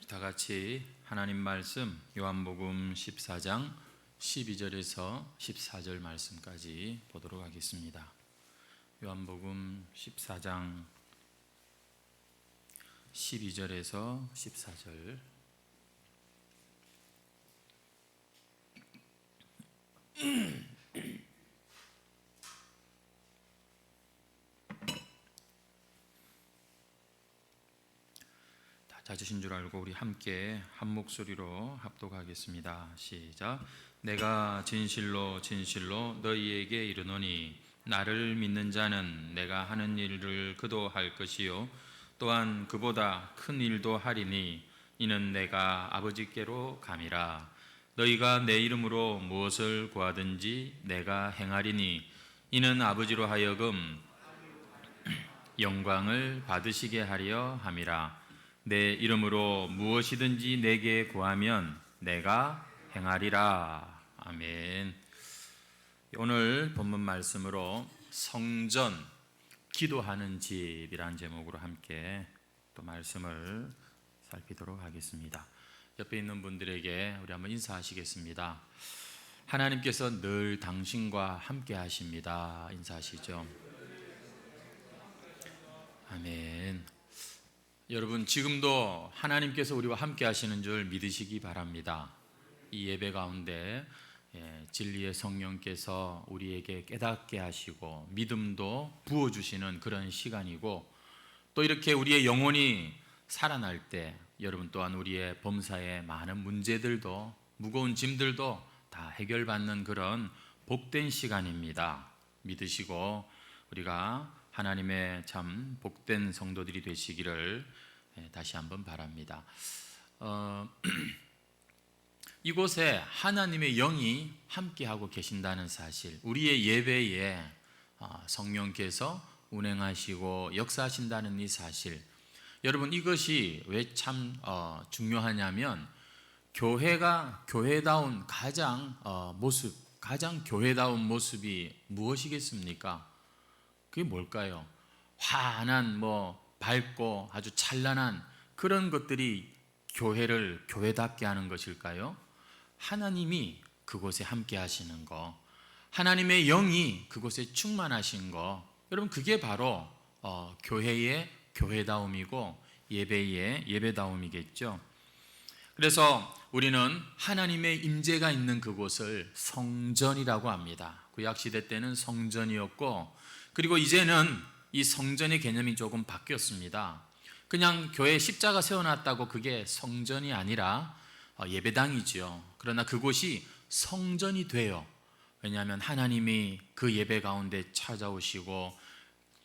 다 같이 하나님 말씀 요한복음 14장 12절에서 14절 말씀까지 보도록 하겠습니다. 요한복음 14장 12절에서 14절. 찾으신 줄 알고 우리 함께 한 목소리로 합독하겠습니다. 시작. 내가 진실로 진실로 너희에게 이르노니 나를 믿는 자는 내가 하는 일을 그도 할 것이요 또한 그보다 큰 일도 하리니 이는 내가 아버지께로 감이라. 너희가 내 이름으로 무엇을 구하든지 내가 행하리니 이는 아버지로 하여금 영광을 받으시게 하려 함이라. 내 이름으로 무엇이든지 내게 구하면 내가 행하리라. 아멘. 오늘 본문 말씀으로 성전, 기도하는 집이라는 제목으로 함께 또 말씀을 살피도록 하겠습니다. 옆에 있는 분들에게 우리 한번 인사하시겠습니다. 하나님께서 늘 당신과 함께 하십니다. 인사하시죠. 아멘. 여러분, 지금도 하나님께서 우리와 함께 하시는 줄 믿으시기 바랍니다. 이 예배 가운데 진리의 성령께서 우리에게 깨닫게 하시고 믿음도 부어주시는 그런 시간이고, 또 이렇게 우리의 영혼이 살아날 때 여러분 또한 우리의 범사의 많은 문제들도 무거운 짐들도 다 해결받는 그런 복된 시간입니다. 믿으시고 우리가 하나님의 참 복된 성도들이 되시기를 다시 한번 바랍니다. 이곳에 하나님의 영이 함께하고 계신다는 사실, 우리의 예배에 성령께서 운행하시고 역사하신다는 이 사실, 여러분 이것이 왜 참 중요하냐면 교회가 교회다운 가장 교회다운 모습이 무엇이겠습니까? 그게 뭘까요? 환한 밝고 아주 찬란한 그런 것들이 교회를 교회답게 하는 것일까요? 하나님이 그곳에 함께 하시는 거, 하나님의 영이 그곳에 충만하신 거, 여러분 그게 바로 교회의 교회다움이고 예배의 예배다움이겠죠. 그래서 우리는 하나님의 임재가 있는 그곳을 성전이라고 합니다. 구약시대 때는 성전이었고, 그리고 이제는 이 성전의 개념이 조금 바뀌었습니다. 그냥 교회에 십자가 세워놨다고 그게 성전이 아니라 예배당이죠. 그러나 그곳이 성전이 돼요. 왜냐하면 하나님이 그 예배 가운데 찾아오시고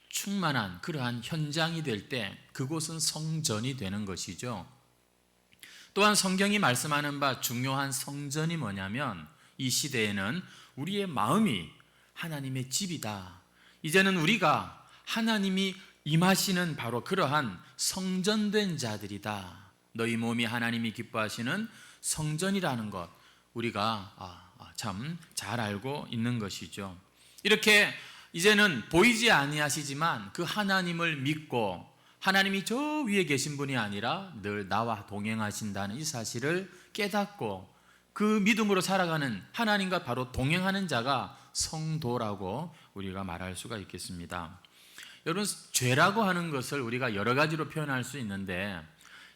충만한 그러한 현장이 될 때 그곳은 성전이 되는 것이죠. 또한 성경이 말씀하는 바 중요한 성전이 뭐냐면, 이 시대에는 우리의 마음이 하나님의 집이다. 이제는 우리가 하나님이 임하시는 바로 그러한 성전된 자들이다. 너희 몸이 하나님이 기뻐하시는 성전이라는 것, 우리가 참 잘 알고 있는 것이죠. 이렇게 이제는 보이지 아니하시지만 그 하나님을 믿고 하나님이 저 위에 계신 분이 아니라 늘 나와 동행하신다는 이 사실을 깨닫고 그 믿음으로 살아가는, 하나님과 바로 동행하는 자가 성도라고 우리가 말할 수가 있겠습니다. 여러분, 죄라고 하는 것을 우리가 여러 가지로 표현할 수 있는데,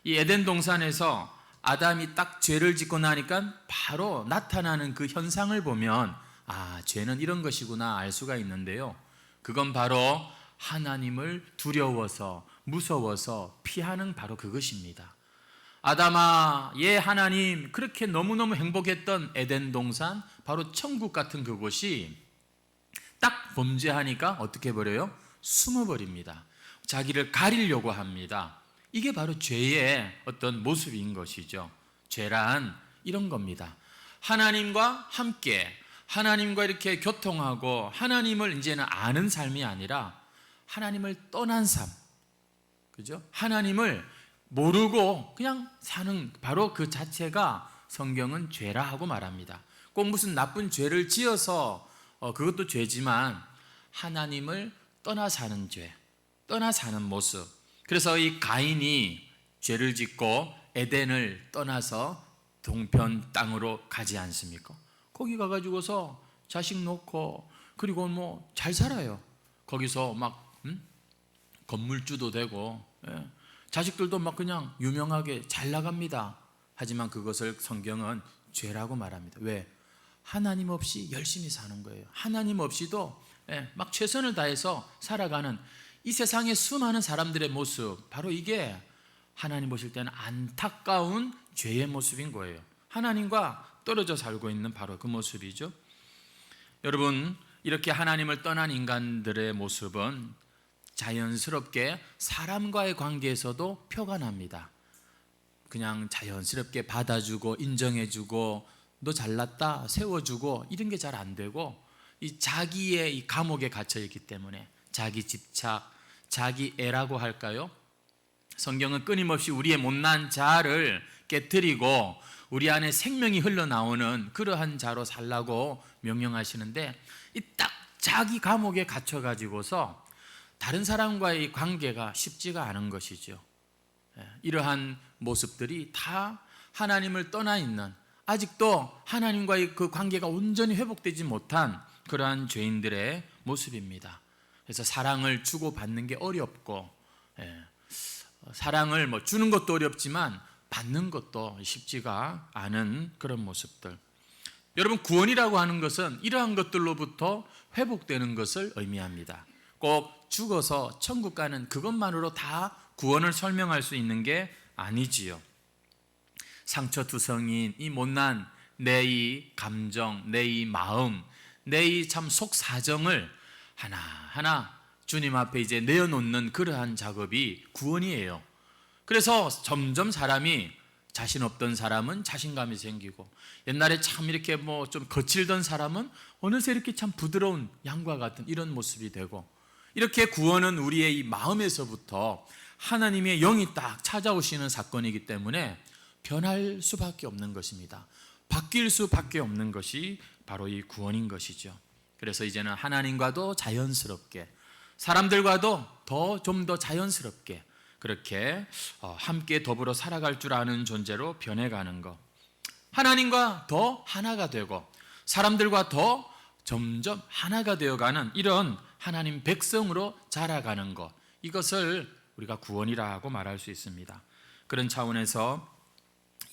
이 에덴 동산에서 아담이 딱 죄를 짓고 나니까 바로 나타나는 그 현상을 보면 죄는 이런 것이구나 알 수가 있는데요, 그건 바로 하나님을 두려워서 무서워서 피하는 바로 그것입니다. 아담아, 하나님, 그렇게 너무너무 행복했던 에덴 동산, 바로 천국 같은 그곳이 딱 범죄하니까 어떻게 버려요? 숨어버립니다. 자기를 가리려고 합니다. 이게 바로 죄의 어떤 모습인 것이죠. 죄란 이런 겁니다. 하나님과 함께, 하나님과 이렇게 교통하고 하나님을 이제는 아는 삶이 아니라 하나님을 떠난 삶, 그죠? 하나님을 모르고 그냥 사는 바로 그 자체가 성경은 죄라 하고 말합니다. 꼭 무슨 나쁜 죄를 지어서 그것도 죄지만 하나님을 떠나 사는 죄, 떠나 사는 모습. 그래서 이 가인이 죄를 짓고 에덴을 떠나서 동편 땅으로 가지 않습니까? 거기 가가지고서 자식 놓고 그리고 뭐 잘 살아요. 거기서 막 건물주도 되고, 자식들도 막 그냥 유명하게 잘 나갑니다. 하지만 그것을 성경은 죄라고 말합니다. 왜? 하나님 없이 열심히 사는 거예요. 하나님 없이도 막 최선을 다해서 살아가는 이 세상의 수많은 사람들의 모습, 바로 이게 하나님 보실 때는 안타까운 죄의 모습인 거예요. 하나님과 떨어져 살고 있는 바로 그 모습이죠. 여러분, 이렇게 하나님을 떠난 인간들의 모습은 자연스럽게 사람과의 관계에서도 표가 납니다. 그냥 자연스럽게 받아주고 인정해주고 너 잘났다 세워주고 이런 게 잘 안 되고, 이 자기의 이 감옥에 갇혀 있기 때문에 자기 집착, 자기 애라고 할까요? 성경은 끊임없이 우리의 못난 자아를 깨트리고 우리 안에 생명이 흘러나오는 그러한 자로 살라고 명령하시는데, 이 딱 자기 감옥에 갇혀 가지고서 다른 사람과의 관계가 쉽지가 않은 것이죠. 이러한 모습들이 다 하나님을 떠나 있는, 아직도 하나님과의 그 관계가 온전히 회복되지 못한 그러한 죄인들의 모습입니다. 그래서 사랑을 주고받는 게 어렵고, 사랑을 뭐 주는 것도 어렵지만 받는 것도 쉽지가 않은 그런 모습들. 여러분, 구원이라고 하는 것은 이러한 것들로부터 회복되는 것을 의미합니다. 꼭 죽어서 천국 가는 그것만으로 다 구원을 설명할 수 있는 게 아니지요. 상처투성인 이 못난 내 이 감정, 내 이 마음, 내 이 참 속사정을 하나하나 주님 앞에 이제 내어놓는 그러한 작업이 구원이에요. 그래서 점점 사람이, 자신 없던 사람은 자신감이 생기고, 옛날에 참 이렇게 뭐 좀 거칠던 사람은 어느새 이렇게 참 부드러운 양과 같은 이런 모습이 되고, 이렇게 구원은 우리의 이 마음에서부터 하나님의 영이 딱 찾아오시는 사건이기 때문에 변할 수밖에 없는 것입니다. 바뀔 수밖에 없는 것이 바로 이 구원인 것이죠. 그래서 이제는 하나님과도 자연스럽게, 사람들과도 좀 더 자연스럽게 그렇게 함께 더불어 살아갈 줄 아는 존재로 변해가는 것, 하나님과 더 하나가 되고 사람들과 더 점점 하나가 되어가는 이런 하나님 백성으로 자라가는 것, 이것을 우리가 구원이라고 말할 수 있습니다. 그런 차원에서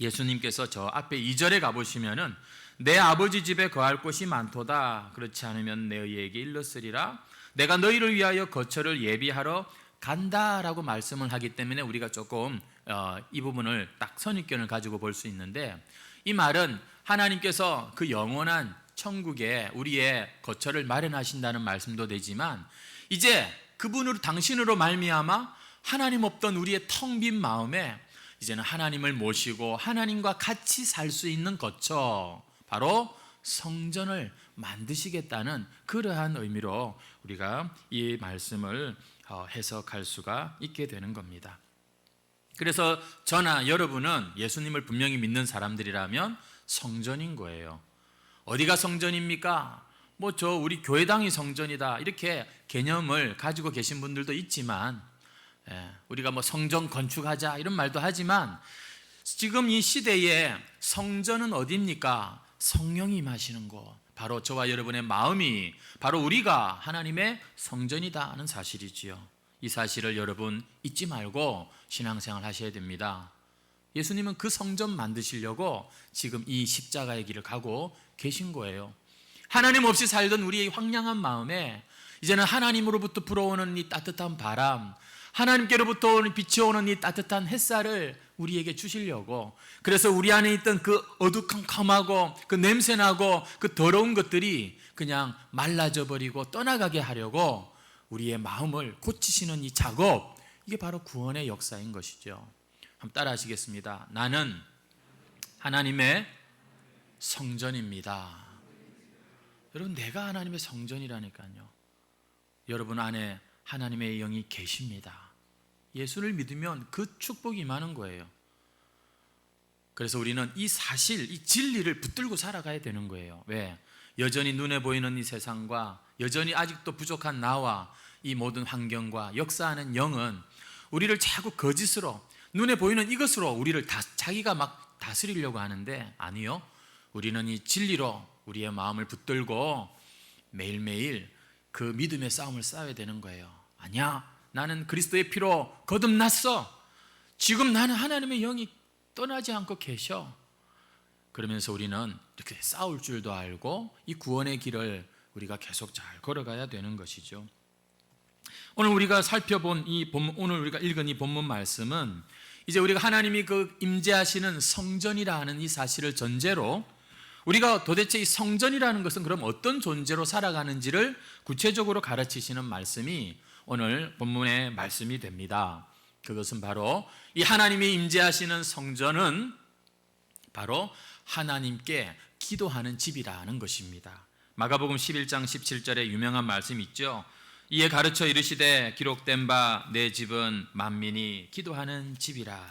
예수님께서 저 앞에 2절에 가보시면은 내 아버지 집에 거할 곳이 많도다. 그렇지 않으면 너희에게 일렀으리라. 내가 너희를 위하여 거처를 예비하러 간다라고 말씀을 하기 때문에 우리가 조금 이 부분을 딱 선입견을 가지고 볼 수 있는데, 이 말은 하나님께서 그 영원한 천국에 우리의 거처를 마련하신다는 말씀도 되지만, 이제 그분으로, 당신으로 말미암아 하나님 없던 우리의 텅 빈 마음에 이제는 하나님을 모시고 하나님과 같이 살 수 있는 거처, 바로 성전을 만드시겠다는 그러한 의미로 우리가 이 말씀을 해석할 수가 있게 되는 겁니다. 그래서 저나 여러분은 예수님을 분명히 믿는 사람들이라면 성전인 거예요. 어디가 성전입니까? 뭐 우리 교회당이 성전이다, 이렇게 개념을 가지고 계신 분들도 있지만, 우리가 뭐 성전 건축하자 이런 말도 하지만, 지금 이 시대에 성전은 어디입니까? 성령이 임하시는 곳, 바로 저와 여러분의 마음이 바로 우리가 하나님의 성전이다 하는 사실이지요. 이 사실을 여러분 잊지 말고 신앙생활 하셔야 됩니다. 예수님은 그 성전 만드시려고 지금 이 십자가의 길을 가고 계신 거예요. 하나님 없이 살던 우리의 황량한 마음에 이제는 하나님으로부터 불어오는 이 따뜻한 바람, 하나님께로부터 빛이 오는 이 따뜻한 햇살을 우리에게 주시려고, 그래서 우리 안에 있던 그 어두컴컴하고 그 냄새나고 그 더러운 것들이 그냥 말라져 버리고 떠나가게 하려고 우리의 마음을 고치시는 이 작업, 이게 바로 구원의 역사인 것이죠. 한번 따라 하시겠습니다. 나는 하나님의 성전입니다. 여러분, 내가 하나님의 성전이라니까요. 여러분 안에 하나님의 영이 계십니다. 예수를 믿으면 그 축복이 임하는 거예요. 그래서 우리는 이 사실, 이 진리를 붙들고 살아가야 되는 거예요. 왜? 여전히 눈에 보이는 이 세상과 여전히 아직도 부족한 나와 이 모든 환경과 역사하는 영은 우리를 자꾸 거짓으로, 눈에 보이는 이것으로 우리를 자기가 막 다스리려고 하는데 아니요. 우리는 이 진리로 우리의 마음을 붙들고 매일매일 그 믿음의 싸움을 싸워야 되는 거예요. 아니야, 나는 그리스도의 피로 거듭났어. 지금 나는 하나님의 영이 떠나지 않고 계셔. 그러면서 우리는 이렇게 싸울 줄도 알고 이 구원의 길을 우리가 계속 잘 걸어가야 되는 것이죠. 오늘 우리가 살펴본 오늘 우리가 읽은 이 본문 말씀은 이제 우리가 하나님이 그 임재하시는 성전이라 하는 이 사실을 전제로 우리가 도대체 이 성전이라는 것은 그럼 어떤 존재로 살아가는지를 구체적으로 가르치시는 말씀이 오늘 본문의 말씀이 됩니다. 그것은 바로 이 하나님이 임재하시는 성전은 바로 하나님께 기도하는 집이라는 것입니다. 마가복음 11장 17절에 유명한 말씀이 있죠. 이에 가르쳐 이르시되 기록된 바 내 집은 만민이 기도하는 집이라.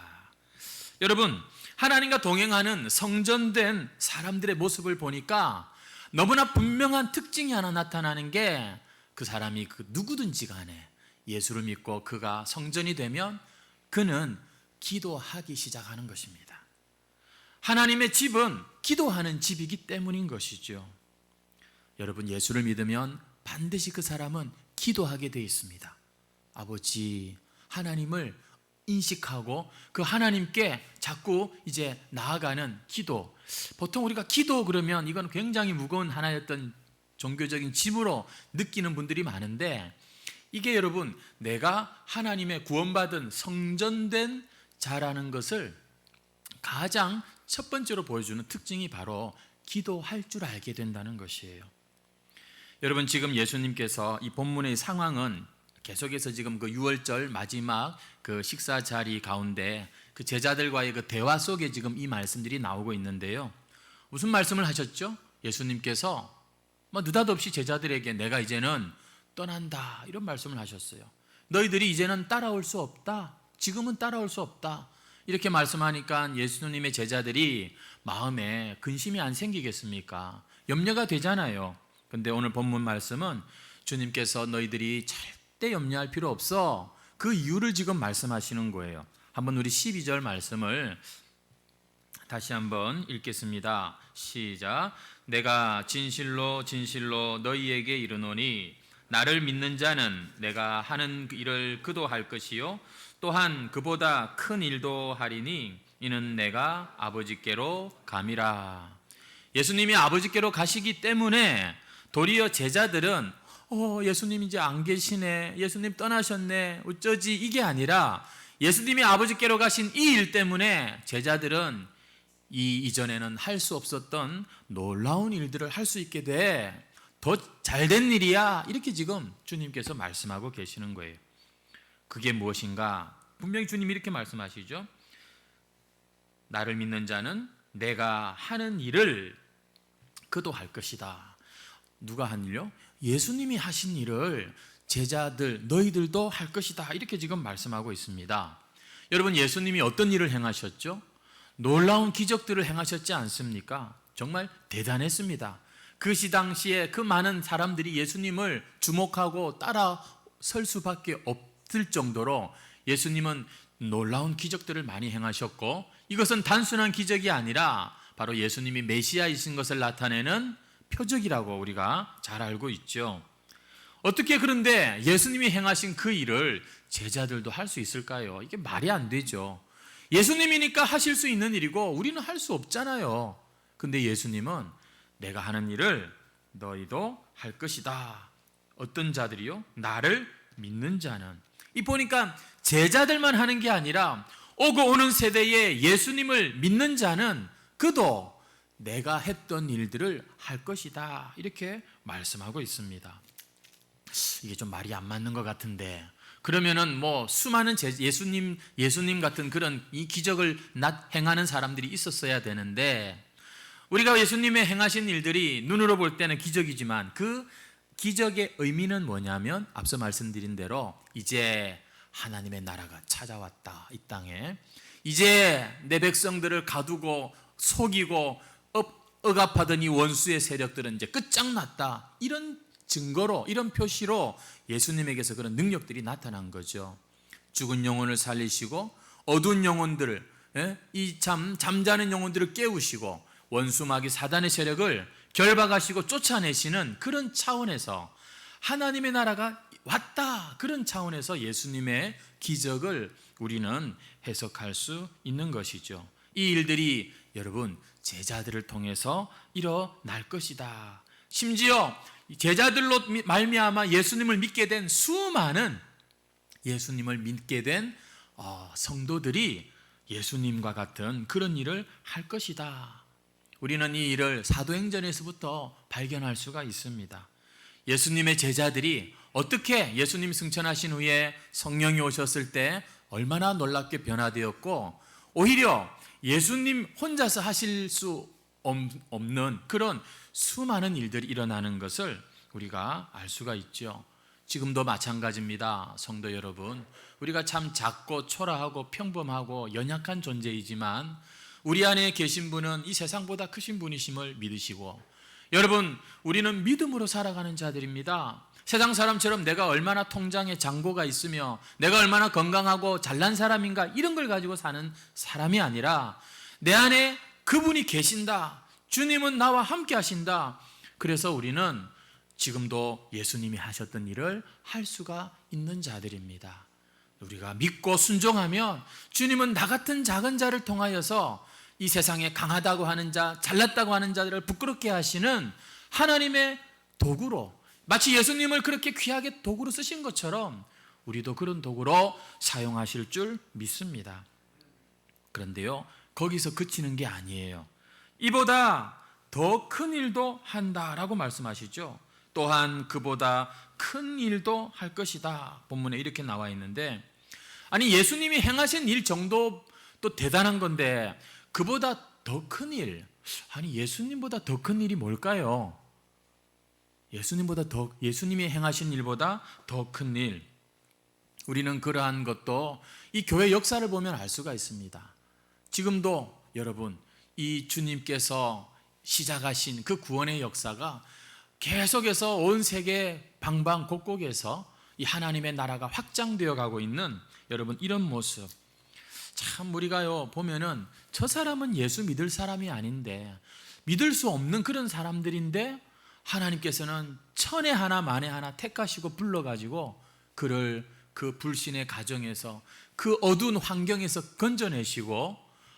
여러분, 하나님과 동행하는 성전된 사람들의 모습을 보니까 너무나 분명한 특징이 하나 나타나는 게 그 사람이 그 누구든지 간에 예수를 믿고 그가 성전이 되면 그는 기도하기 시작하는 것입니다. 하나님의 집은 기도하는 집이기 때문인 것이죠. 여러분, 예수를 믿으면 반드시 그 사람은 기도하게 되어 있습니다. 아버지, 하나님을 인식하고 그 하나님께 자꾸 이제 나아가는 기도. 보통 우리가 기도 그러면 이건 굉장히 무거운 하나의 어떤 종교적인 짐으로 느끼는 분들이 많은데 이게 여러분 내가 하나님의 구원받은 성전된 자라는 것을 가장 첫 번째로 보여주는 특징이 바로 기도할 줄 알게 된다는 것이에요. 여러분, 지금 예수님께서 이 본문의 상황은 계속해서 지금 그 유월절 마지막 그 식사 자리 가운데 그 제자들과의 그 대화 속에 지금 이 말씀들이 나오고 있는데요. 무슨 말씀을 하셨죠? 예수님께서 느닷없이 제자들에게 내가 이제는 떠난다 이런 말씀을 하셨어요. 너희들이 이제는 따라올 수 없다. 지금은 따라올 수 없다. 이렇게 말씀하니까 예수님의 제자들이 마음에 근심이 안 생기겠습니까? 염려가 되잖아요. 근데 오늘 본문 말씀은 주님께서 너희들이 절대 염려할 필요 없어. 그 이유를 지금 말씀하시는 거예요. 한번 우리 12절 말씀을 다시 한번 읽겠습니다. 시작. 내가 진실로 진실로 너희에게 이르노니 나를 믿는 자는 내가 하는 일을 그도 할 것이요 또한 그보다 큰 일도 하리니 이는 내가 아버지께로 감이라. 예수님이 아버지께로 가시기 때문에 도리어 제자들은 예수님 이제 안 계시네, 예수님 떠나셨네, 어쩌지, 이게 아니라 예수님이 아버지께로 가신 이 일 때문에 제자들은 이전에는 할 수 없었던 놀라운 일들을 할 수 있게 돼. 더 잘된 일이야. 이렇게 지금 주님께서 말씀하고 계시는 거예요. 그게 무엇인가? 분명히 주님이 이렇게 말씀하시죠. 나를 믿는 자는 내가 하는 일을 그도 할 것이다. 누가 한 일요? 예수님이 하신 일을 제자들, 너희들도 할 것이다. 이렇게 지금 말씀하고 있습니다. 여러분, 예수님이 어떤 일을 행하셨죠? 놀라운 기적들을 행하셨지 않습니까? 정말 대단했습니다. 그 당시에 그 많은 사람들이 예수님을 주목하고 따라 설 수밖에 없을 정도로 예수님은 놀라운 기적들을 많이 행하셨고 이것은 단순한 기적이 아니라 바로 예수님이 메시아이신 것을 나타내는 표적이라고 우리가 잘 알고 있죠. 어떻게 그런데 예수님이 행하신 그 일을 제자들도 할 수 있을까요? 이게 말이 안 되죠. 예수님이니까 하실 수 있는 일이고 우리는 할 수 없잖아요. 근데 예수님은 내가 하는 일을 너희도 할 것이다. 어떤 자들이요? 나를 믿는 자는. 이 보니까 제자들만 하는 게 아니라 오고 오는 세대에 예수님을 믿는 자는 그도 내가 했던 일들을 할 것이다. 이렇게 말씀하고 있습니다. 이게 좀 말이 안 맞는 것 같은데 그러면은 수많은 예수님 같은 그런 이 기적을 행하는 사람들이 있었어야 되는데 우리가 예수님의 행하신 일들이 눈으로 볼 때는 기적이지만 그 기적의 의미는 뭐냐면 앞서 말씀드린 대로 이제 하나님의 나라가 찾아왔다. 이 땅에 이제 내 백성들을 가두고 속이고 억압하던 이 원수의 세력들은 이제 끝장났다. 이런 증거로, 이런 표시로 예수님에게서 그런 능력들이 나타난 거죠. 죽은 영혼을 살리시고 어두운 영혼들을, 이 잠자는 영혼들을 깨우시고 원수 마귀 사단의 세력을 결박하시고 쫓아내시는 그런 차원에서 하나님의 나라가 왔다, 그런 차원에서 예수님의 기적을 우리는 해석할 수 있는 것이죠. 이 일들이 여러분 제자들을 통해서 일어날 것이다. 심지어 제자들로 말미암아 예수님을 믿게 된 수많은 예수님을 믿게 된 성도들이 예수님과 같은 그런 일을 할 것이다. 우리는 이 일을 사도행전에서부터 발견할 수가 있습니다. 예수님의 제자들이 어떻게 예수님 승천하신 후에 성령이 오셨을 때 얼마나 놀랍게 변화되었고, 오히려 예수님 혼자서 하실 수 없는 그런 수많은 일들이 일어나는 것을 우리가 알 수가 있죠. 지금도 마찬가지입니다. 성도 여러분, 우리가 참 작고 초라하고 평범하고 연약한 존재이지만 우리 안에 계신 분은 이 세상보다 크신 분이심을 믿으시고, 여러분, 우리는 믿음으로 살아가는 자들입니다. 세상 사람처럼 내가 얼마나 통장에 잔고가 있으며 내가 얼마나 건강하고 잘난 사람인가, 이런 걸 가지고 사는 사람이 아니라 내 안에 그분이 계신다, 주님은 나와 함께 하신다. 그래서 우리는 지금도 예수님이 하셨던 일을 할 수가 있는 자들입니다. 우리가 믿고 순종하면 주님은 나 같은 작은 자를 통하여서 이 세상에 강하다고 하는 자, 잘났다고 하는 자들을 부끄럽게 하시는 하나님의 도구로, 마치 예수님을 그렇게 귀하게 도구로 쓰신 것처럼 우리도 그런 도구로 사용하실 줄 믿습니다. 그런데요, 거기서 그치는 게 아니에요. 이보다 더 큰 일도 한다라고 말씀하시죠. 또한 그보다 큰 일도 할 것이다. 본문에 이렇게 나와 있는데, 아니 예수님이 행하신 일 정도 또 대단한 건데 그보다 더 큰 일, 아니 예수님보다 더 큰 일이 뭘까요? 예수님이 행하신 일보다 더 큰 일, 우리는 그러한 것도 이 교회 역사를 보면 알 수가 있습니다. 지금도 여러분, 이 주님께서 시작하신 그 구원의 역사가 계속해서 온 세계 방방곡곡에서 이 하나님의 나라가 확장되어 가고 있는, 여러분, 이런 모습, 참 우리가요 보면은 저 사람은 예수 믿을 사람이 아닌데, 믿을 수 없는 그런 사람들인데 하나님께서는 천에 하나 만에 하나 택하시고 불러가지고 그를 그 불신의 가정에서, 그 어두운 환경에서 건져내시고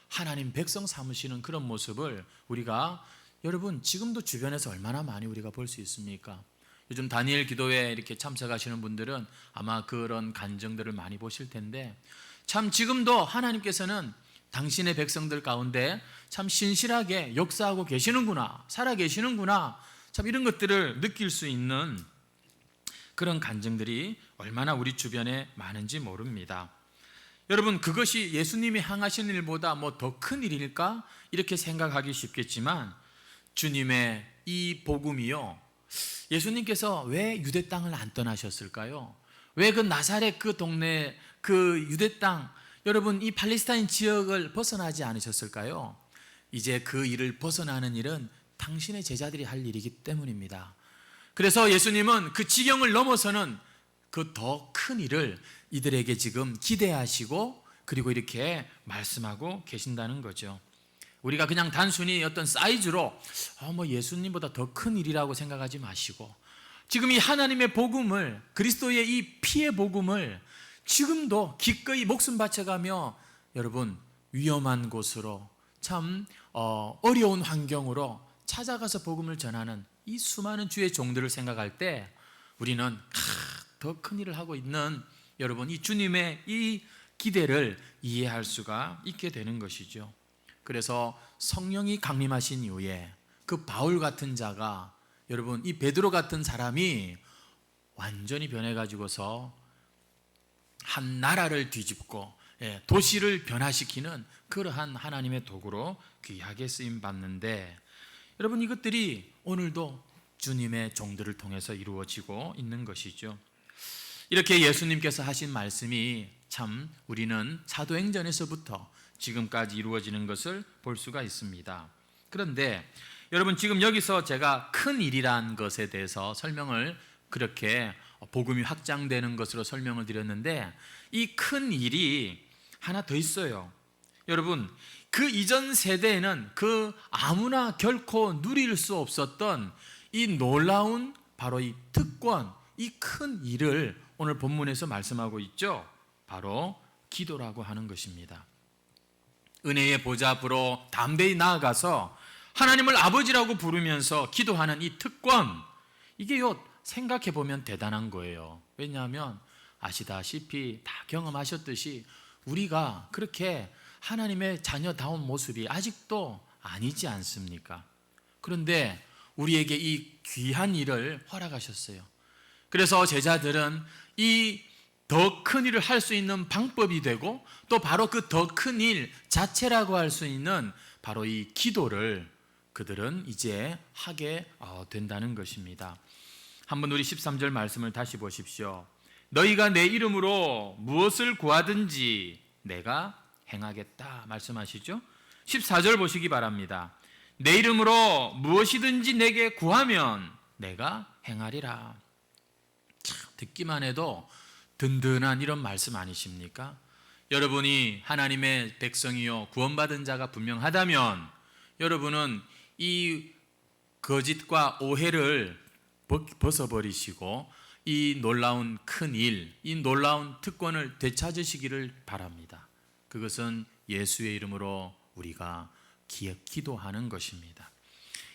하나님 백성 삼으시는 그런 모습을 우리가, 여러분, 지금도 주변에서 얼마나 많이 우리가 볼 수 있습니까? 요즘 다니엘 기도회에 이렇게 참석하시는 분들은 아마 그런 간증들을 많이 보실 텐데, 참 지금도 하나님께서는 당신의 백성들 가운데 참 신실하게 역사하고 계시는구나, 살아 계시는구나, 참 이런 것들을 느낄 수 있는 그런 간증들이 얼마나 우리 주변에 많은지 모릅니다. 여러분, 그것이 예수님이 행하신 일보다 뭐 더 큰 일일까? 이렇게 생각하기 쉽겠지만 주님의 이 복음이요, 예수님께서 왜 유대 땅을 안 떠나셨을까요? 왜 그 나사렛 그 동네 그 유대 땅, 여러분 이 팔레스타인 지역을 벗어나지 않으셨을까요? 이제 그 일을 벗어나는 일은 당신의 제자들이 할 일이기 때문입니다. 그래서 예수님은 그 지경을 넘어서는 그 더 큰 일을 이들에게 지금 기대하시고 그리고 이렇게 말씀하고 계신다는 거죠. 우리가 그냥 단순히 어떤 사이즈로 뭐 예수님보다 더 큰 일이라고 생각하지 마시고, 지금 이 하나님의 복음을, 그리스도의 이 피의 복음을 지금도 기꺼이 목숨 바쳐가며 여러분 위험한 곳으로, 참 어려운 환경으로 찾아가서 복음을 전하는 이 수많은 주의 종들을 생각할 때 우리는 더 큰 일을 하고 있는, 여러분, 이 주님의 이 기대를 이해할 수가 있게 되는 것이죠. 그래서 성령이 강림하신 이후에 그 바울 같은 자가, 여러분 이 베드로 같은 사람이 완전히 변해가지고서 한 나라를 뒤집고 도시를 변화시키는 그러한 하나님의 도구로 귀하게 쓰임받는데, 여러분 이것들이 오늘도 주님의 종들을 통해서 이루어지고 있는 것이죠. 이렇게 예수님께서 하신 말씀이 참 우리는 사도행전에서부터 지금까지 이루어지는 것을 볼 수가 있습니다. 그런데 여러분, 지금 여기서 제가 큰 일이란 것에 대해서 설명을, 그렇게 복음이 확장되는 것으로 설명을 드렸는데, 이 큰 일이 하나 더 있어요. 여러분, 그 이전 세대에는 그 아무나 결코 누릴 수 없었던 이 놀라운 바로 이 특권, 이 큰 일을 오늘 본문에서 말씀하고 있죠. 바로 기도라고 하는 것입니다. 은혜의 보좌 앞으로 담대히 나아가서 하나님을 아버지라고 부르면서 기도하는 이 특권, 이게요, 생각해 보면 대단한 거예요. 왜냐하면 아시다시피 다 경험하셨듯이 우리가 그렇게 하나님의 자녀다운 모습이 아직도 아니지 않습니까? 그런데 우리에게 이 귀한 일을 허락하셨어요. 그래서 제자들은 이 더 큰 일을 할 수 있는 방법이 되고 또 바로 그 더 큰 일 자체라고 할 수 있는 바로 이 기도를 그들은 이제 하게 된다는 것입니다. 한번 우리 13절 말씀을 다시 보십시오. 너희가 내 이름으로 무엇을 구하든지 내가 행하겠다 말씀하시죠. 14절 보시기 바랍니다. 내 이름으로 무엇이든지 내게 구하면 내가 행하리라. 참, 듣기만 해도 든든한 이런 말씀 아니십니까? 여러분이 하나님의 백성이요 구원받은 자가 분명하다면 여러분은 이 거짓과 오해를 벗어버리시고 이 놀라운 큰 일, 이 놀라운 특권을 되찾으시기를 바랍니다. 그것은 예수의 이름으로 우리가 기도하는 것입니다.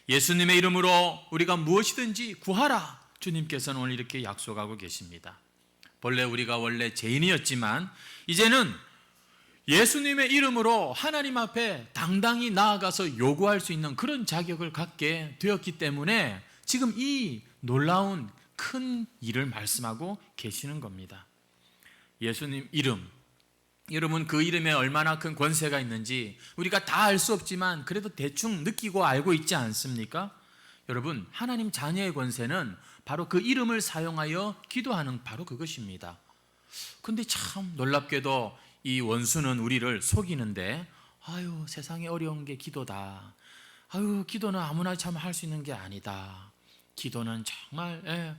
예수님의 이름으로 우리가 무엇이든지 구하라. 주님께서는 오늘 이렇게 약속하고 계십니다. 우리가 원래 죄인이었지만 이제는 예수님의 이름으로 하나님 앞에 당당히 나아가서 요구할 수 있는 그런 자격을 갖게 되었기 때문에 지금 이 놀라운 큰 일을 말씀하고 계시는 겁니다. 예수님 이름, 여러분 그 이름에 얼마나 큰 권세가 있는지 우리가 다 알 수 없지만 그래도 대충 느끼고 알고 있지 않습니까? 여러분, 하나님 자녀의 권세는 바로 그 이름을 사용하여 기도하는 바로 그것입니다. 근데 참 놀랍게도 이 원수는 우리를 속이는데 아유, 세상에 어려운 게 기도다. 아유, 기도는 아무나 참 할 수 있는 게 아니다. 기도는 정말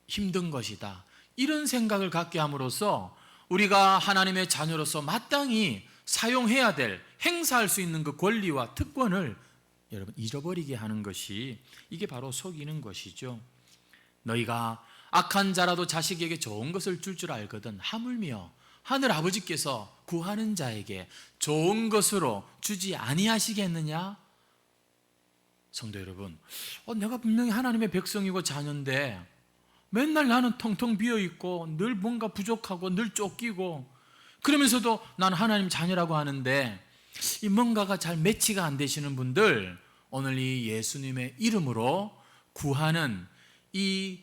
힘든 것이다. 이런 생각을 갖게 함으로써 우리가 하나님의 자녀로서 마땅히 사용해야 될, 행사할 수 있는 그 권리와 특권을 여러분 잊어버리게 하는 것이 이게 바로 속이는 것이죠. 너희가 악한 자라도 자식에게 좋은 것을 줄 줄 알거든 하물며 하늘 아버지께서 구하는 자에게 좋은 것으로 주지 아니하시겠느냐? 성도 여러분, 내가 분명히 하나님의 백성이고 자녀인데 맨날 나는 텅텅 비어있고 늘 뭔가 부족하고 늘 쫓기고 그러면서도 나는 하나님 자녀라고 하는데 이 뭔가가 잘 매치가 안 되시는 분들, 오늘 이 예수님의 이름으로 구하는 이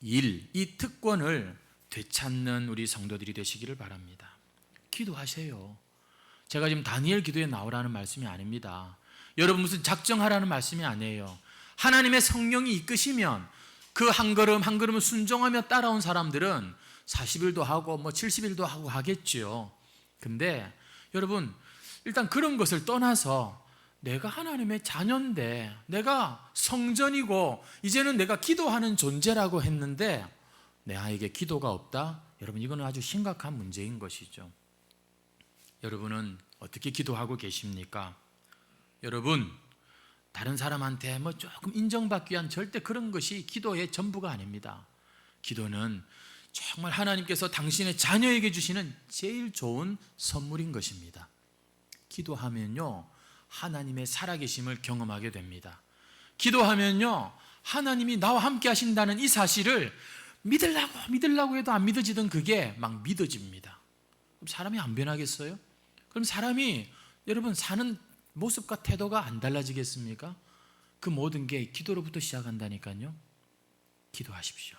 일, 이 특권을 되찾는 우리 성도들이 되시기를 바랍니다. 기도하세요. 제가 지금 다니엘 기도에 나오라는 말씀이 아닙니다. 여러분 무슨 작정하라는 말씀이 아니에요. 하나님의 성령이 이끄시면 그 한 걸음 한 걸음을 순종하며 따라온 사람들은 40일도 하고 70일도 하고 하겠죠. 근데 여러분 일단 그런 것을 떠나서 내가 하나님의 자녀인데 내가 성전이고 이제는 내가 기도하는 존재라고 했는데 내 아이에게 기도가 없다? 여러분 이거는 아주 심각한 문제인 것이죠. 여러분은 어떻게 기도하고 계십니까? 여러분 다른 사람한테 조금 인정받기 위한 절대 그런 것이 기도의 전부가 아닙니다. 기도는 정말 하나님께서 당신의 자녀에게 주시는 제일 좋은 선물인 것입니다. 기도하면요 하나님의 살아계심을 경험하게 됩니다. 기도하면요 하나님이 나와 함께 하신다는 이 사실을 믿으려고 해도 안 믿어지던 그게 막 믿어집니다. 그럼 사람이 안 변하겠어요? 그럼 사람이 여러분 사는 모습과 태도가 안 달라지겠습니까? 그 모든 게 기도로부터 시작한다니까요. 기도하십시오.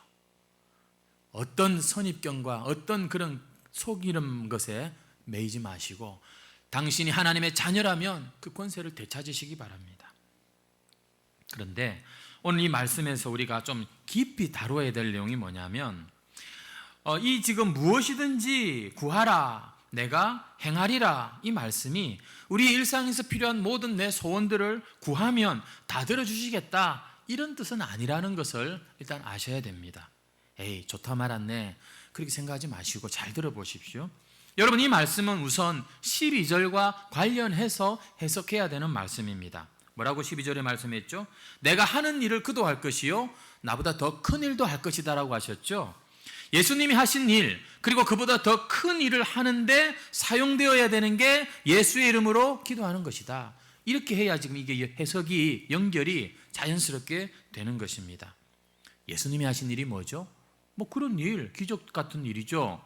어떤 선입견과 어떤 그런 속이는 것에 매이지 마시고 당신이 하나님의 자녀라면 그 권세를 되찾으시기 바랍니다. 그런데 오늘 이 말씀에서 우리가 좀 깊이 다뤄야 될 내용이 뭐냐면 이 지금 무엇이든지 구하라 내가 행하리라 이 말씀이 우리 일상에서 필요한 모든 내 소원들을 구하면 다 들어주시겠다 이런 뜻은 아니라는 것을 일단 아셔야 됩니다. 에이 좋다 말았네 그렇게 생각하지 마시고 잘 들어보십시오. 여러분, 이 말씀은 우선 12절과 관련해서 해석해야 되는 말씀입니다. 뭐라고 12절에 말씀했죠? 내가 하는 일을 그도 할 것이요 나보다 더 큰 일도 할 것이다 라고 하셨죠. 예수님이 하신 일, 그리고 그보다 더 큰 일을 하는데 사용되어야 되는 게 예수의 이름으로 기도하는 것이다. 이렇게 해야 지금 이게 해석이, 연결이 자연스럽게 되는 것입니다. 예수님이 하신 일이 뭐죠? 뭐 그런 일, 기적 같은 일이죠.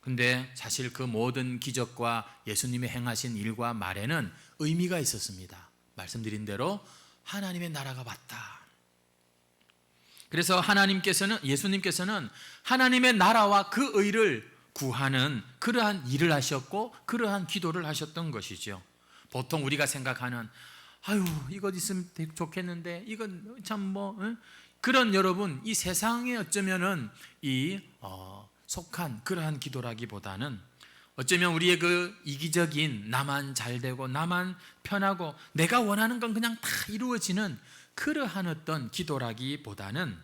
근데 사실 그 모든 기적과 예수님이 행하신 일과 말에는 의미가 있었습니다. 말씀드린 대로 하나님의 나라가 왔다. 그래서 예수님께서는 하나님의 나라와 그 의를 구하는 그러한 일을 하셨고 그러한 기도를 하셨던 것이죠. 보통 우리가 생각하는 아유 이거 있으면 되게 좋겠는데 이건 참 그런 여러분 이 세상에 어쩌면은 속한 그러한 기도라기보다는 어쩌면 우리의 그 이기적인 나만 잘 되고 나만 편하고 내가 원하는 건 그냥 다 이루어지는 그러한 어떤 기도라기보다는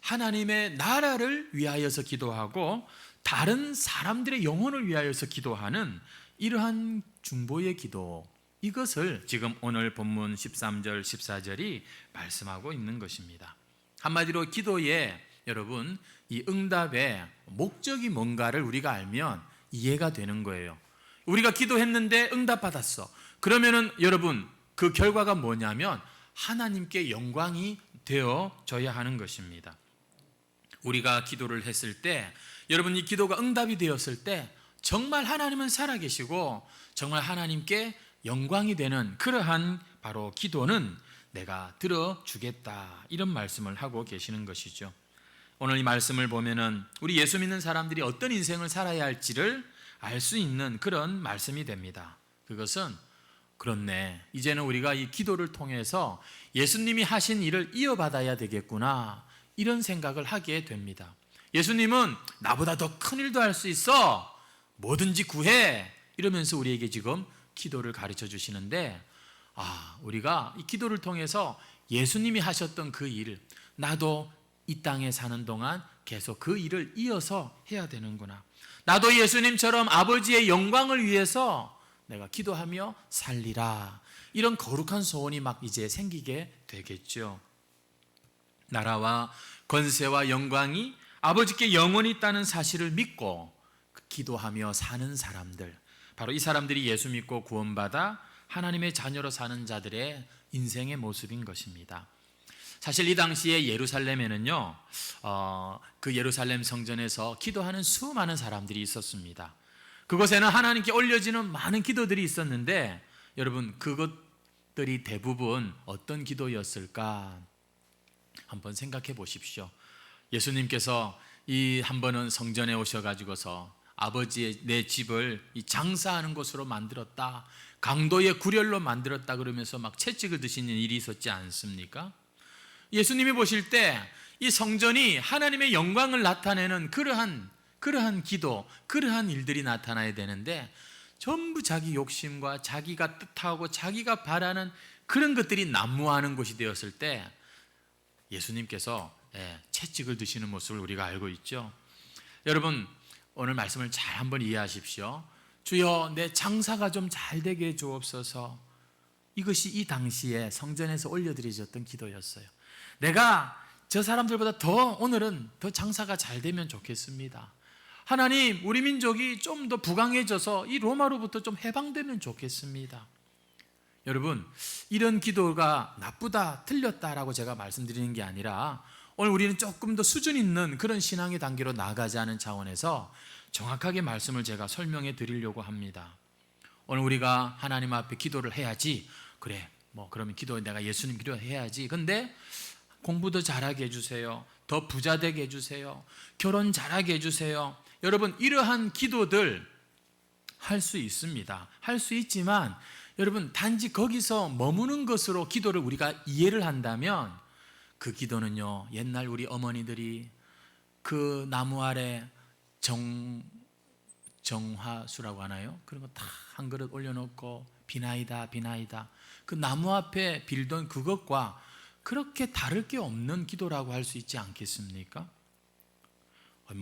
하나님의 나라를 위하여서 기도하고 다른 사람들의 영혼을 위하여서 기도하는 이러한 중보의 기도, 이것을 지금 오늘 본문 13절 14절이 말씀하고 있는 것입니다. 한마디로 기도에 여러분 이 응답의 목적이 뭔가를 우리가 알면 이해가 되는 거예요. 우리가 기도했는데 응답받았어. 그러면은 여러분 그 결과가 뭐냐면 하나님께 영광이 되어져야 하는 것입니다. 우리가 기도를 했을 때 여러분 이 기도가 응답이 되었을 때 정말 하나님은 살아계시고 정말 하나님께 영광이 되는 그러한 바로 기도는 내가 들어주겠다, 이런 말씀을 하고 계시는 것이죠. 오늘 이 말씀을 보면은 우리 예수 믿는 사람들이 어떤 인생을 살아야 할지를 알 수 있는 그런 말씀이 됩니다. 그것은 그렇네, 이제는 우리가 이 기도를 통해서 예수님이 하신 일을 이어받아야 되겠구나, 이런 생각을 하게 됩니다. 예수님은 나보다 더 큰 일도 할 수 있어, 뭐든지 구해, 이러면서 우리에게 지금 기도를 가르쳐 주시는데 우리가 이 기도를 통해서 예수님이 하셨던 그 일, 나도 이 땅에 사는 동안 계속 그 일을 이어서 해야 되는구나, 나도 예수님처럼 아버지의 영광을 위해서 내가 기도하며 살리라, 이런 거룩한 소원이 막 이제 생기게 되겠죠. 나라와 권세와 영광이 아버지께 영원히 있다는 사실을 믿고 기도하며 사는 사람들, 바로 이 사람들이 예수 믿고 구원받아 하나님의 자녀로 사는 자들의 인생의 모습인 것입니다. 사실 이 당시에 예루살렘에는요, 그 예루살렘 성전에서 기도하는 수많은 사람들이 있었습니다. 그곳에는 하나님께 올려지는 많은 기도들이 있었는데 여러분 그것들이 대부분 어떤 기도였을까 한번 생각해 보십시오. 예수님께서 한 번은 성전에 오셔가지고서 아버지의 내 집을 이 장사하는 곳으로 만들었다, 강도의 구렬로 만들었다 그러면서 막 채찍을 드시는 일이 있었지 않습니까? 예수님이 보실 때 이 성전이 하나님의 영광을 나타내는 그러한 기도, 그러한 일들이 나타나야 되는데 전부 자기 욕심과 자기가 뜻하고 자기가 바라는 그런 것들이 난무하는 곳이 되었을 때 예수님께서 채찍을 드시는 모습을 우리가 알고 있죠. 여러분 오늘 말씀을 잘 한번 이해하십시오. 주여 내 장사가 좀 잘 되게 해 주옵소서, 이것이 이 당시에 성전에서 올려드려졌던 기도였어요. 내가 저 사람들보다 오늘은 더 장사가 잘 되면 좋겠습니다. 하나님 우리 민족이 좀 더 부강해져서 이 로마로부터 좀 해방되면 좋겠습니다. 여러분 이런 기도가 나쁘다, 틀렸다라고 제가 말씀드리는 게 아니라 오늘 우리는 조금 더 수준 있는 그런 신앙의 단계로 나아가자는 차원에서 정확하게 말씀을 제가 설명해 드리려고 합니다. 오늘 우리가 하나님 앞에 기도를 해야지, 그래 그러면 내가 예수님 기도해야지, 근데 공부도 잘하게 해주세요, 더 부자 되게 해주세요, 결혼 잘하게 해주세요, 여러분 이러한 기도들 할 수 있습니다. 할 수 있지만 여러분 단지 거기서 머무는 것으로 기도를 우리가 이해를 한다면 그 기도는요, 옛날 우리 어머니들이 그 나무 아래 정화수라고 하나요? 그런 거 다 한 그릇 올려놓고 비나이다 그 나무 앞에 빌던 그것과 그렇게 다를 게 없는 기도라고 할 수 있지 않겠습니까?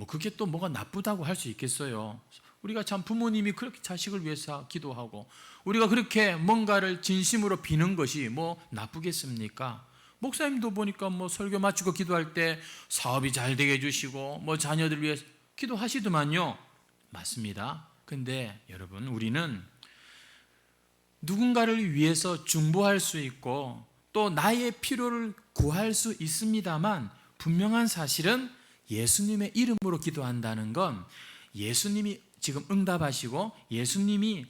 그게 또 뭐가 나쁘다고 할 수 있겠어요? 우리가 참 부모님이 그렇게 자식을 위해서 기도하고 우리가 그렇게 뭔가를 진심으로 비는 것이 뭐 나쁘겠습니까? 목사님도 보니까 뭐 설교 마치고 기도할 때 사업이 잘 되게 해주시고 뭐 자녀들 위해 기도하시더만요. 맞습니다. 근데 여러분, 우리는 누군가를 위해서 중보할 수 있고 또 나의 필요를 구할 수 있습니다만, 분명한 사실은 예수님의 이름으로 기도한다는 건 예수님이 지금 응답하시고 예수님이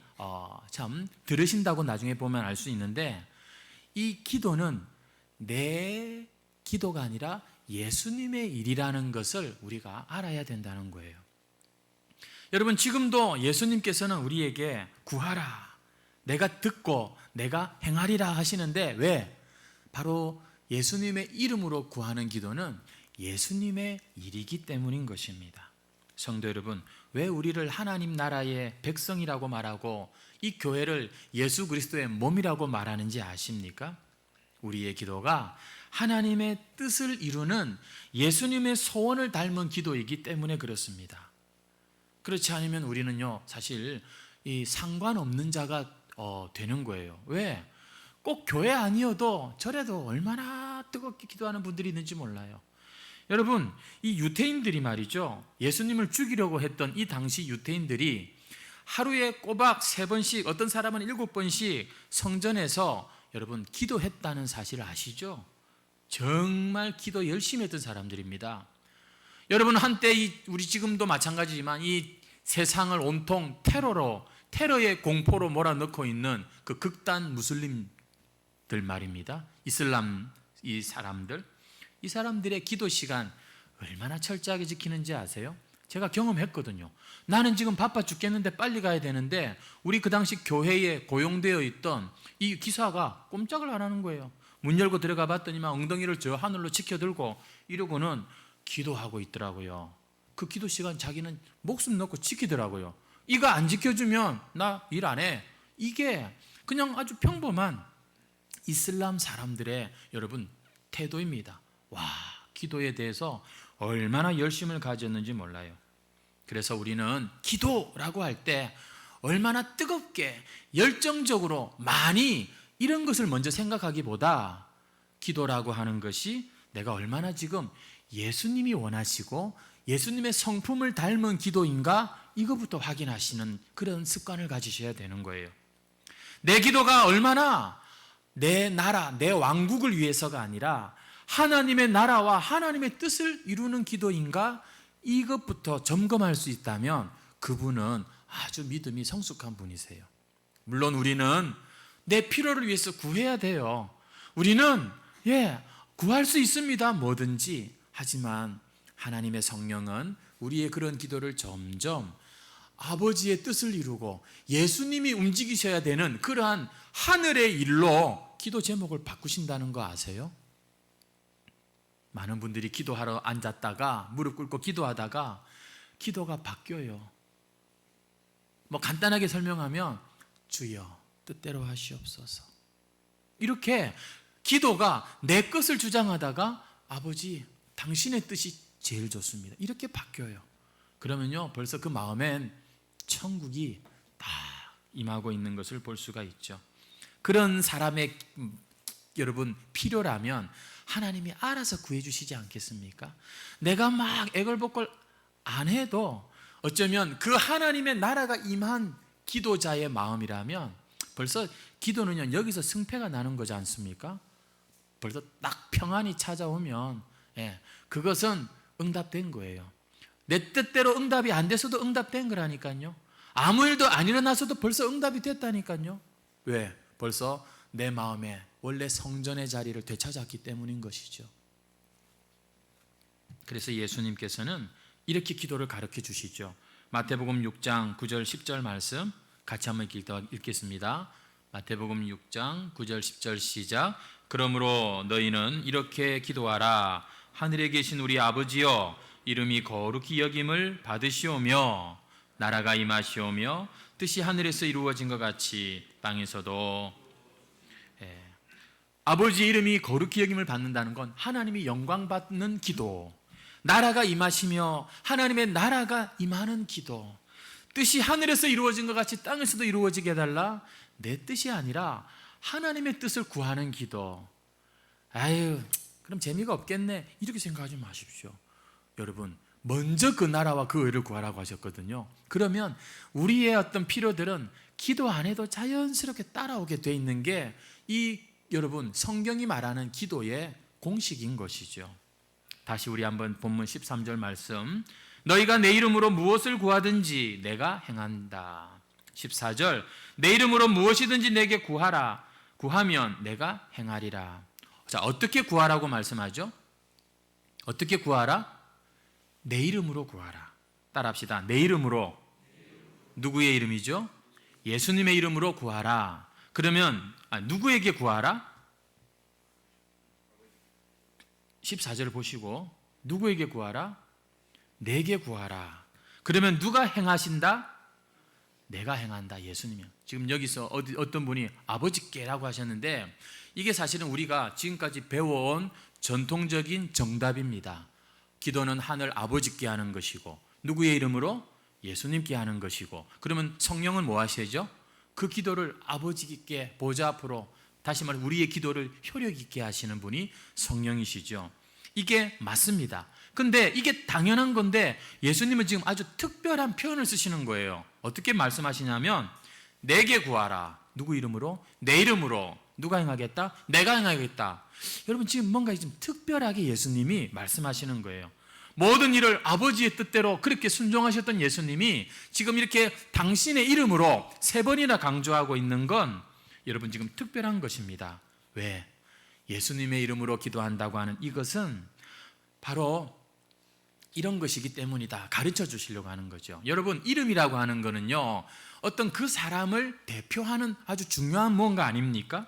참 들으신다고 나중에 보면 알 수 있는데, 이 기도는 내 기도가 아니라 예수님의 일이라는 것을 우리가 알아야 된다는 거예요. 여러분, 지금도 예수님께서는 우리에게 구하라, 내가 듣고 내가 행하리라 하시는데, 왜? 바로 예수님의 이름으로 구하는 기도는 예수님의 일이기 때문인 것입니다. 성도 여러분, 왜 우리를 하나님 나라의 백성이라고 말하고 이 교회를 예수 그리스도의 몸이라고 말하는지 아십니까? 우리의 기도가 하나님의 뜻을 이루는 예수님의 소원을 닮은 기도이기 때문에 그렇습니다. 그렇지 않으면 우리는요, 사실 이 상관없는 자가 되는 거예요. 왜? 꼭 교회 아니어도 절에도 얼마나 뜨겁게 기도하는 분들이 있는지 몰라요. 여러분, 이 유대인들이 말이죠, 예수님을 죽이려고 했던 이 당시 유대인들이 하루에 꼬박 3번씩, 어떤 사람은 7번씩 성전에서 여러분 기도했다는 사실을 아시죠? 정말 기도 열심히 했던 사람들입니다. 여러분, 한때 우리 지금도 마찬가지지만 이 세상을 온통 테러의 공포로 몰아넣고 있는 그 극단 무슬림들 말입니다. 이슬람 이 사람들의 기도 시간 얼마나 철저하게 지키는지 아세요? 제가 경험했거든요. 나는 지금 바빠 죽겠는데 빨리 가야 되는데 우리 그 당시 교회에 고용되어 있던 이 기사가 꼼짝을 안 하는 거예요. 문 열고 들어가 봤더니만 엉덩이를 저 하늘로 치켜들고 이러고는 기도하고 있더라고요. 그 기도 시간 자기는 목숨 놓고 지키더라고요. 이거 안 지켜주면 나 일 안 해. 이게 그냥 아주 평범한 이슬람 사람들의 여러분 태도입니다. 와, 기도에 대해서 얼마나 열심을 가졌는지 몰라요. 그래서 우리는 기도라고 할 때 얼마나 뜨겁게 열정적으로 많이 이런 것을 먼저 생각하기보다 기도라고 하는 것이 내가 얼마나 지금 예수님이 원하시고 예수님의 성품을 닮은 기도인가, 이거부터 확인하시는 그런 습관을 가지셔야 되는 거예요. 내 기도가 얼마나 내 나라, 내 왕국을 위해서가 아니라 하나님의 나라와 하나님의 뜻을 이루는 기도인가, 이것부터 점검할 수 있다면 그분은 아주 믿음이 성숙한 분이세요. 물론 우리는 내 필요를 위해서 구해야 돼요. 우리는 구할 수 있습니다, 뭐든지. 하지만 하나님의 성령은 우리의 그런 기도를 점점 아버지의 뜻을 이루고 예수님이 움직이셔야 되는 그러한 하늘의 일로 기도 제목을 바꾸신다는 거 아세요? 많은 분들이 기도하러 앉았다가 무릎 꿇고 기도하다가 기도가 바뀌어요. 뭐 간단하게 설명하면 주여 뜻대로 하시옵소서, 이렇게 기도가 내 것을 주장하다가 아버지 당신의 뜻이 제일 좋습니다, 이렇게 바뀌어요. 그러면요 벌써 그 마음엔 천국이 딱 임하고 있는 것을 볼 수가 있죠. 그런 사람의 여러분 필요라면 하나님이 알아서 구해주시지 않겠습니까? 내가 막 애걸복걸 안 해도 어쩌면 그 하나님의 나라가 임한 기도자의 마음이라면 벌써 기도는요 여기서 승패가 나는 거지 않습니까? 벌써 딱 평안이 찾아오면 그것은 응답된 거예요. 내 뜻대로 응답이 안 돼서도 응답된 거라니까요. 아무 일도 안 일어나서도 벌써 응답이 됐다니까요. 왜? 벌써 내 마음에 원래 성전의 자리를 되찾았기 때문인 것이죠. 그래서 예수님께서는 이렇게 기도를 가르쳐 주시죠. 마태복음 6장 9절 10절 말씀 같이 한번 읽겠습니다. 마태복음 6장 9절 10절 시작. 그러므로 너희는 이렇게 기도하라. 하늘에 계신 우리 아버지여, 이름이 거룩히 여김을 받으시오며 나라가 임하시오며 뜻이 하늘에서 이루어진 것 같이 땅에서도. 아버지의 이름이 거룩히 여김을 받는다는 건 하나님이 영광 받는 기도, 나라가 임하시며 하나님의 나라가 임하는 기도, 뜻이 하늘에서 이루어진 것 같이 땅에서도 이루어지게 해달라. 내 뜻이 아니라 하나님의 뜻을 구하는 기도. 아유, 그럼 재미가 없겠네, 이렇게 생각하지 마십시오. 여러분, 먼저 그 나라와 그 의를 구하라고 하셨거든요. 그러면 우리의 어떤 필요들은 기도 안 해도 자연스럽게 따라오게 돼 있는 게 이 여러분 성경이 말하는 기도의 공식인 것이죠. 다시 우리 한번 본문 13절 말씀, 너희가 내 이름으로 무엇을 구하든지 내가 행한다. 14절, 내 이름으로 무엇이든지 내게 구하라. 구하면 내가 행하리라. 자, 어떻게 구하라고 말씀하죠? 어떻게 구하라? 내 이름으로 구하라. 따라합시다. 내 이름으로. 누구의 이름이죠? 예수님의 이름으로 구하라. 그러면 누구에게 구하라? 14절 보시고, 누구에게 구하라? 내게 구하라. 그러면 누가 행하신다? 내가 행한다. 예수님이요. 지금 여기서 어떤 분이 아버지께라고 하셨는데, 이게 사실은 우리가 지금까지 배워온 전통적인 정답입니다. 기도는 하늘 아버지께 하는 것이고, 누구의 이름으로? 예수님께 하는 것이고, 그러면 성령은 뭐 하셔야죠? 그 기도를 아버지께 보좌 앞으로, 다시 말해 우리의 기도를 효력 있게 하시는 분이 성령이시죠. 이게 맞습니다. 근데 이게 당연한 건데 예수님은 지금 아주 특별한 표현을 쓰시는 거예요. 어떻게 말씀하시냐면, 내게 구하라. 누구 이름으로? 내 이름으로. 누가 행하겠다? 내가 행하겠다. 여러분, 지금 뭔가 좀 특별하게 예수님이 말씀하시는 거예요. 모든 일을 아버지의 뜻대로 그렇게 순종하셨던 예수님이 지금 이렇게 당신의 이름으로 3번이나 강조하고 있는 건 여러분 지금 특별한 것입니다. 왜? 예수님의 이름으로 기도한다고 하는 이것은 바로 이런 것이기 때문이다, 가르쳐 주시려고 하는 거죠. 여러분, 이름이라고 하는 거는요, 어떤 그 사람을 대표하는 아주 중요한 무언가 아닙니까?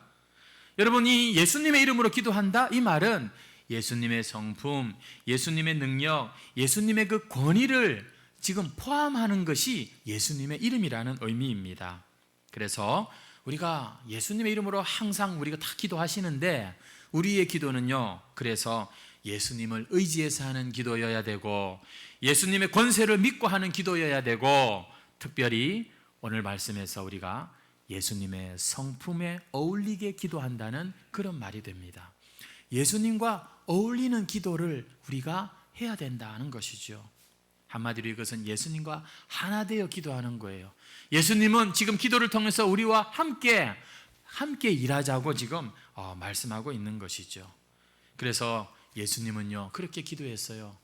여러분이 예수님의 이름으로 기도한다, 이 말은 예수님의 성품, 예수님의 능력, 예수님의 그 권위를 지금 포함하는 것이 예수님의 이름이라는 의미입니다. 그래서 우리가 예수님의 이름으로 항상 우리가 다 기도하시는데, 우리의 기도는요, 그래서 예수님을 의지해서 하는 기도여야 되고, 예수님의 권세를 믿고 하는 기도여야 되고, 특별히 오늘 말씀에서 우리가 예수님의 성품에 어울리게 기도한다는 그런 말이 됩니다. 예수님과 어울리는 기도를 우리가 해야 된다는 것이죠. 한마디로 이것은 예수님과 하나 되어 기도하는 거예요. 예수님은 지금 기도를 통해서 우리와 함께 일하자고 지금 말씀하고 있는 것이죠. 그래서 예수님은요, 그렇게 기도했어요.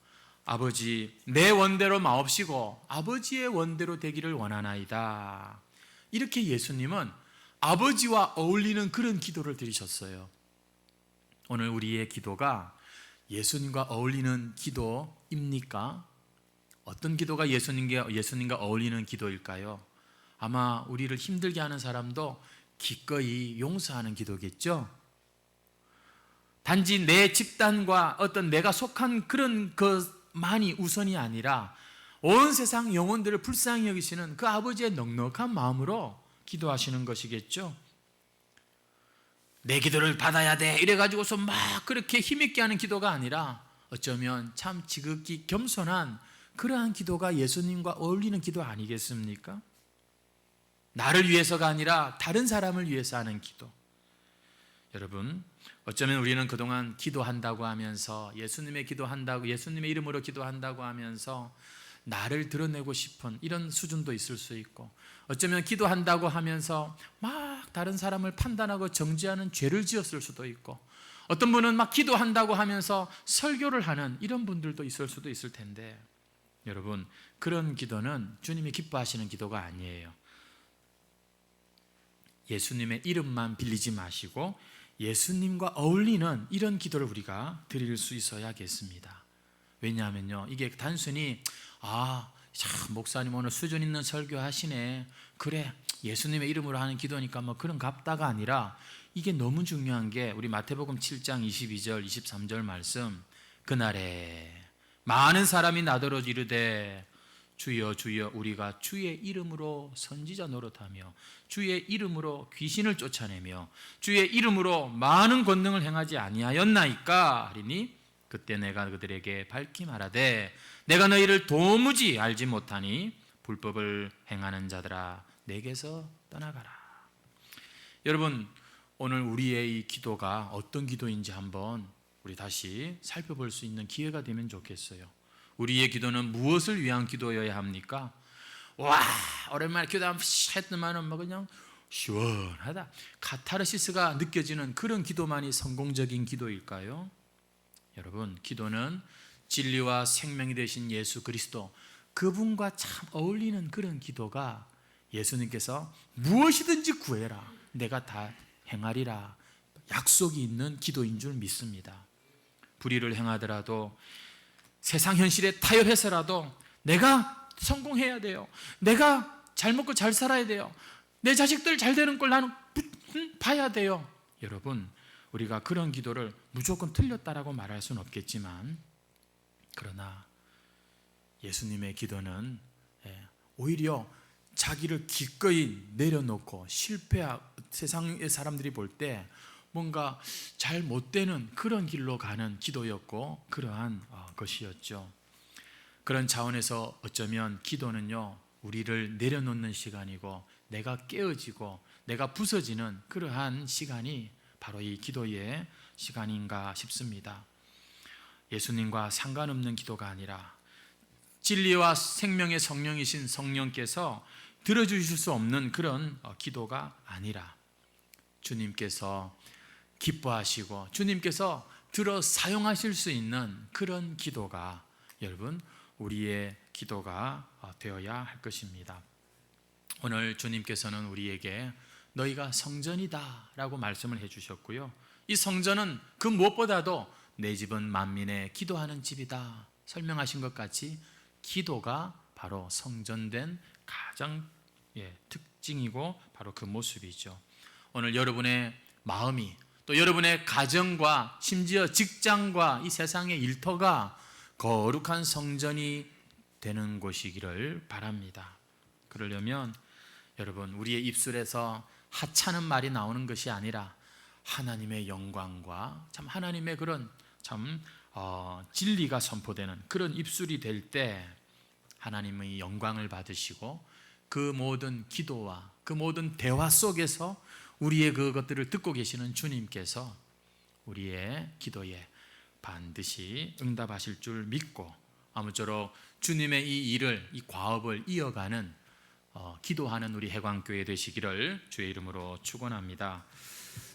아버지, 내 원대로 마옵시고 아버지의 원대로 되기를 원하나이다. 이렇게 예수님은 아버지와 어울리는 그런 기도를 드리셨어요. 오늘 우리의 기도가 예수님과 어울리는 기도입니까? 어떤 기도가 예수님과 어울리는 기도일까요? 아마 우리를 힘들게 하는 사람도 기꺼이 용서하는 기도겠죠? 단지 내 집단과 어떤 내가 속한 그런 것만이 우선이 아니라 온 세상 영혼들을 불쌍히 여기시는 그 아버지의 넉넉한 마음으로 기도하시는 것이겠죠? 내 기도를 받아야 돼 이래가지고서 막 그렇게 힘있게 하는 기도가 아니라 어쩌면 참 지극히 겸손한 그러한 기도가 예수님과 어울리는 기도 아니겠습니까? 나를 위해서가 아니라 다른 사람을 위해서 하는 기도. 여러분, 어쩌면 우리는 그동안 기도한다고 하면서 예수님의 이름으로 기도한다고 하면서 나를 드러내고 싶은 이런 수준도 있을 수 있고, 어쩌면 기도한다고 하면서 막 다른 사람을 판단하고 정죄하는 죄를 지었을 수도 있고, 어떤 분은 막 기도한다고 하면서 설교를 하는 이런 분들도 있을 수도 있을 텐데, 여러분, 그런 기도는 주님이 기뻐하시는 기도가 아니에요. 예수님의 이름만 빌리지 마시고 예수님과 어울리는 이런 기도를 우리가 드릴 수 있어야겠습니다. 왜냐하면요, 이게 단순히 참 목사님 오늘 수준 있는 설교 하시네, 그래 예수님의 이름으로 하는 기도니까 뭐 그런 갑다가 아니라, 이게 너무 중요한 게 우리 마태복음 7장 22절 23절 말씀, 그날에 많은 사람이 나더러 이르되 주여 주여 우리가 주의 이름으로 선지자 노릇하며 주의 이름으로 귀신을 쫓아내며 주의 이름으로 많은 권능을 행하지 아니하였나이까 하리니, 그때 내가 그들에게 밝히 말하되 내가 너희를 도무지 알지 못하니 불법을 행하는 자들아 내게서 떠나가라. 여러분, 오늘 우리의 이 기도가 어떤 기도인지 한번 우리 다시 살펴볼 수 있는 기회가 되면 좋겠어요. 우리의 기도는 무엇을 위한 기도여야 합니까? 와, 오랜만에 기도하면 했더만은 뭐 그냥 시원하다, 카타르시스가 느껴지는 그런 기도만이 성공적인 기도일까요? 여러분, 기도는 진리와 생명이 되신 예수 그리스도, 그분과 참 어울리는 그런 기도가, 예수님께서 무엇이든지 구해라 내가 다 행하리라 약속이 있는 기도인 줄 믿습니다. 불의를 행하더라도, 세상 현실에 타협해서라도 내가 성공해야 돼요, 내가 잘 먹고 잘 살아야 돼요, 내 자식들 잘 되는 걸 나는 봐야 돼요. 여러분, 우리가 그런 기도를 무조건 틀렸다라고 말할 수는 없겠지만, 그러나 예수님의 기도는 오히려 자기를 기꺼이 내려놓고 세상의 사람들이 볼 때 뭔가 잘 못되는 그런 길로 가는 기도였고, 그러한 것이었죠. 그런 차원에서 어쩌면 기도는요, 우리를 내려놓는 시간이고, 내가 깨어지고 내가 부서지는 그러한 시간이 바로 이 기도의 시간인가 싶습니다. 예수님과 상관없는 기도가 아니라 진리와 생명의 성령이신 성령께서 들어주실 수 없는 그런 기도가 아니라, 주님께서 기뻐하시고 주님께서 들어 사용하실 수 있는 그런 기도가, 여러분, 우리의 기도가 되어야 할 것입니다. 오늘 주님께서는 우리에게 너희가 성전이다 라고 말씀을 해주셨고요, 이 성전은 그 무엇보다도 내 집은 만민의 기도하는 집이다 설명하신 것 같이, 기도가 바로 성전된 가장 특징이고 바로 그 모습이죠. 오늘 여러분의 마음이, 또 여러분의 가정과 심지어 직장과 이 세상의 일터가 거룩한 성전이 되는 곳이기를 바랍니다. 그러려면 여러분, 우리의 입술에서 하찮은 말이 나오는 것이 아니라 하나님의 영광과 참 하나님의 그런 참 진리가 선포되는 그런 입술이 될 때 하나님의 영광을 받으시고, 그 모든 기도와 그 모든 대화 속에서 우리의 그것들을 듣고 계시는 주님께서 우리의 기도에 반드시 응답하실 줄 믿고, 아무쪼록 주님의 이 일을, 이 과업을 이어가는 기도하는 우리 해광교회 되시기를 주의 이름으로 축원합니다.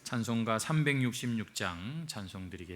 찬송가 366장 찬송 드리겠습니다.